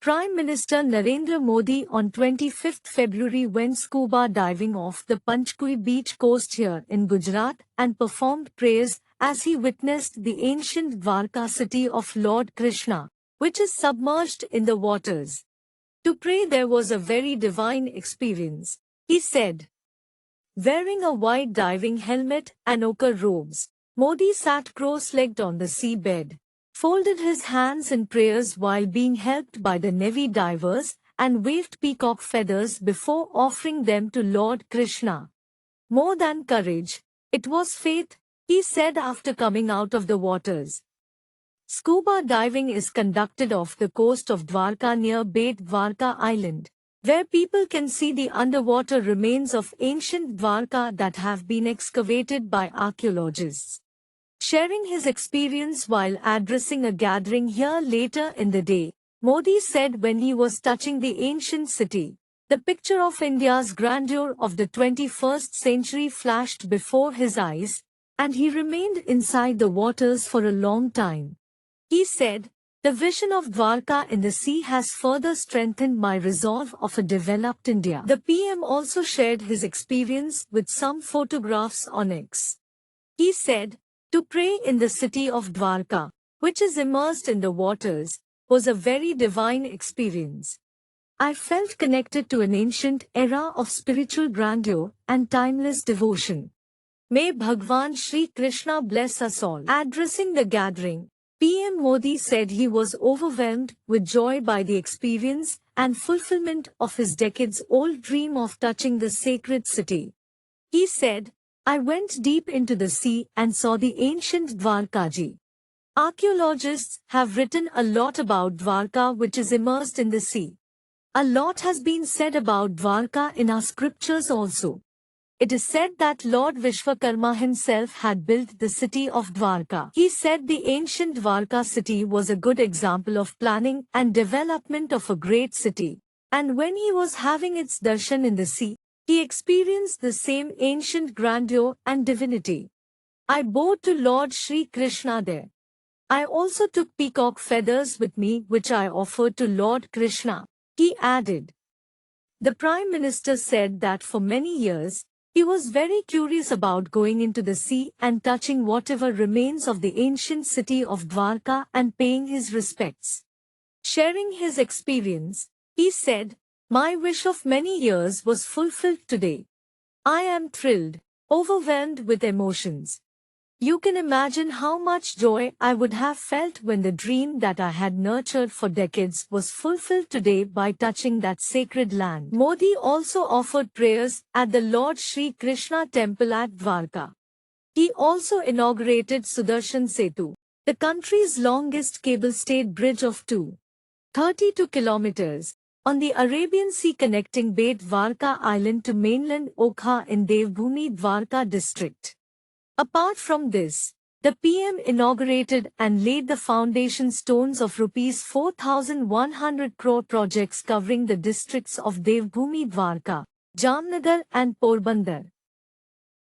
Prime Minister Narendra Modi on 25th February went scuba diving off the Panchkui beach coast here in Gujarat and performed prayers as he witnessed the ancient Dwarka city of Lord Krishna, which is submerged in the waters. To pray there was a very divine experience, he said. Wearing a white diving helmet and ochre robes, Modi sat cross-legged on the seabed, folded his hands in prayers while being helped by the Navy divers, and waved peacock feathers before offering them to Lord Krishna. More than courage, it was faith, he said after coming out of the waters. Scuba diving is conducted off the coast of Dwarka near Dwarka Island, where people can see the underwater remains of ancient Dwarka that have been excavated by archaeologists. Sharing his experience while addressing a gathering here later in the day, Modi said when he was touching the ancient city, the picture of India's grandeur of the 21st century flashed before his eyes, and he remained inside the waters for a long time. He said, "The vision of Dwarka in the sea has further strengthened my resolve of a developed India." The PM also shared his experience with some photographs on X. He said, "To pray in the city of Dwarka, which is immersed in the waters, was a very divine experience. I felt connected to an ancient era of spiritual grandeur and timeless devotion. May Bhagwan Shri Krishna bless us all." Addressing the gathering, PM Modi said he was overwhelmed with joy by the experience and fulfillment of his decades-old dream of touching the sacred city. He said, "I went deep into the sea and saw the ancient Dwarkaji. Archaeologists have written a lot about Dwarka, which is immersed in the sea. A lot has been said about Dwarka in our scriptures also. It is said that Lord Vishwakarma himself had built the city of Dwarka." He said the ancient Dwarka city was a good example of planning and development of a great city, and when he was having its darshan in the sea, he experienced the same ancient grandeur and divinity. "I bowed to Lord Shri Krishna there. I also took peacock feathers with me which I offered to Lord Krishna," he added. The Prime Minister said that for many years, he was very curious about going into the sea and touching whatever remains of the ancient city of Dwarka and paying his respects. Sharing his experience, he said, "My wish of many years was fulfilled today. I am thrilled, overwhelmed with emotions. You can imagine how much joy I would have felt when the dream that I had nurtured for decades was fulfilled today by touching that sacred land." Modi also offered prayers at the Lord Shri Krishna temple at Dwarka. He also inaugurated Sudarshan Setu, the country's longest cable-stayed bridge of 232 kilometers, on the Arabian Sea connecting Dwarka Island to mainland Okha in Devbhoomi Dwarka district. Apart from this, the PM inaugurated and laid the foundation stones of Rs 4,100 crore projects covering the districts of Devbhoomi Dwarka, Jamnagar and Porbandar.